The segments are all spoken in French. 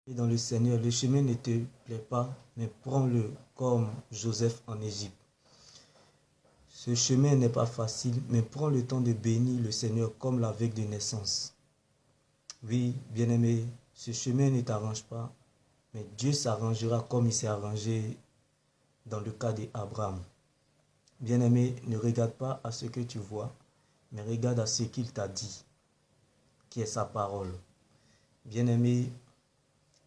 Et dans le Seigneur, le chemin ne te plaît pas, mais prends-le comme Joseph en Égypte. Ce chemin n'est pas facile, mais prends le temps de bénir le Seigneur comme la veille de naissance. Oui, bien-aimé, ce chemin ne t'arrange pas, mais Dieu s'arrangera comme il s'est arrangé dans le cas d'Abraham. Bien-aimé, ne regarde pas à ce que tu vois, mais regarde à ce qu'il t'a dit, qui est sa parole. Bien-aimé,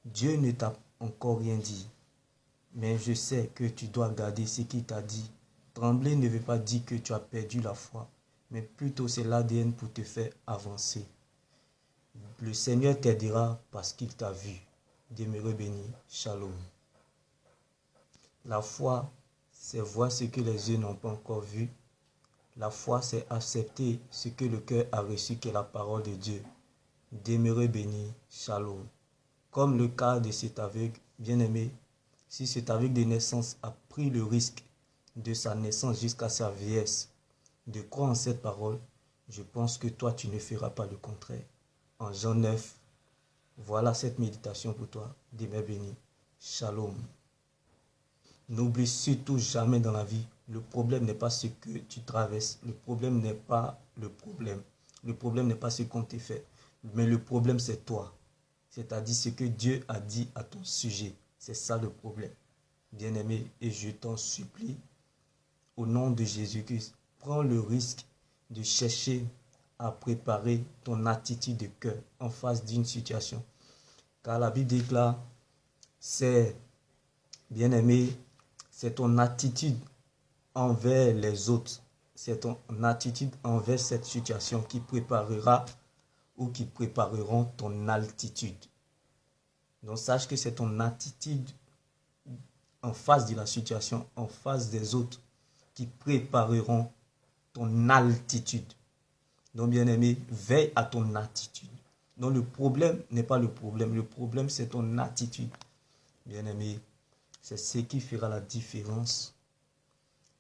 Dieu ne t'a encore rien dit, mais je sais que tu dois garder ce qu'il t'a dit. Trembler ne veut pas dire que tu as perdu la foi, mais plutôt c'est l'ADN pour te faire avancer. Le Seigneur t'aidera parce qu'il t'a vu. Demeurez béni. Shalom. La foi, c'est voir ce que les yeux n'ont pas encore vu. La foi, c'est accepter ce que le cœur a reçu, qui est la parole de Dieu. Demeurez béni. Shalom. Comme le cas de cet aveugle, bien-aimé, si cet aveugle de naissance a pris le risque de sa naissance jusqu'à sa vieillesse de croire en cette parole, je pense que toi, tu ne feras pas le contraire. En Jean 9, voilà cette méditation pour toi. Demeure béni. Shalom. N'oublie surtout jamais dans la vie, le problème n'est pas ce que tu traverses. Le problème n'est pas le problème. Le problème n'est pas ce qu'on t'a fait. Mais le problème, c'est toi. C'est-à-dire ce que Dieu a dit à ton sujet. C'est ça le problème. Bien-aimé, et je t'en supplie, au nom de Jésus-Christ, prends le risque de chercher à préparer ton attitude de cœur en face d'une situation. Car la Bible déclare, c'est, bien-aimé, c'est ton attitude envers les autres, c'est ton attitude envers cette situation qui préparera ou qui prépareront ton altitude. Donc sache que c'est ton attitude en face de la situation, en face des autres, qui prépareront ton altitude. Donc bien-aimé, veille à ton attitude. Donc le problème n'est pas le problème c'est ton attitude. Bien-aimé, c'est ce qui fera la différence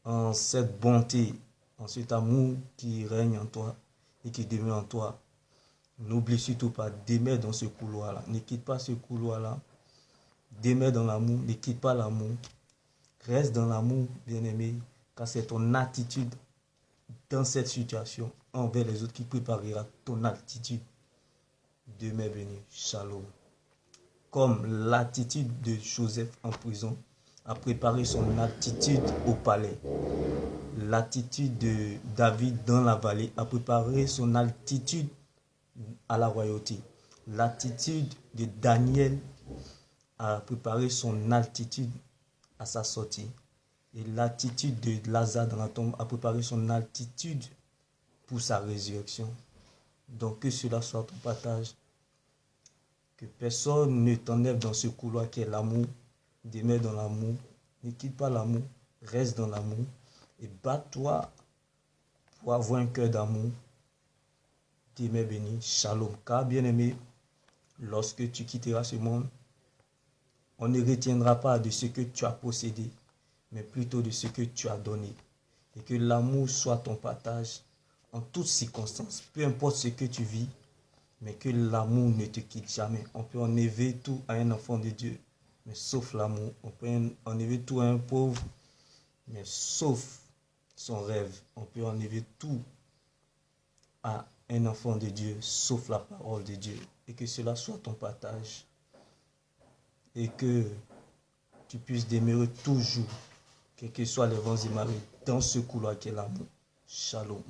en cette bonté, en cet amour qui règne en toi et qui demeure en toi. N'oublie surtout pas, demeure dans ce couloir-là. Ne quitte pas ce couloir-là. Demeure dans l'amour, ne quitte pas l'amour. Reste dans l'amour, bien-aimé, car c'est ton attitude dans cette situation envers les autres qui préparera ton attitude. Demeure béni. Shalom. Comme l'attitude de Joseph en prison a préparé son attitude au palais. L'attitude de David dans la vallée a préparé son attitude à la royauté. L'attitude de Daniel a préparé son attitude à sa sortie. Et l'attitude de Lazare dans la tombe a préparé son attitude pour sa résurrection. Donc que cela soit ton partage. Que personne ne t'enlève dans ce couloir qui est l'amour. Demeure dans l'amour. Ne quitte pas l'amour. Reste dans l'amour. Et bats-toi pour avoir un cœur d'amour. Demeure béni. Shalom. Car bien-aimé, lorsque tu quitteras ce monde, on ne retiendra pas de ce que tu as possédé, mais plutôt de ce que tu as donné. Et que l'amour soit ton partage en toutes circonstances. Peu importe ce que tu vis, mais que l'amour ne te quitte jamais. On peut enlever tout à un enfant de Dieu, mais sauf l'amour. On peut enlever tout à un pauvre, mais sauf son rêve. On peut enlever tout à un enfant de Dieu, sauf la parole de Dieu. Et que cela soit ton partage. Et que tu puisses demeurer toujours, quels que soient les vents et marées, dans ce couloir qui est l'amour. Shalom.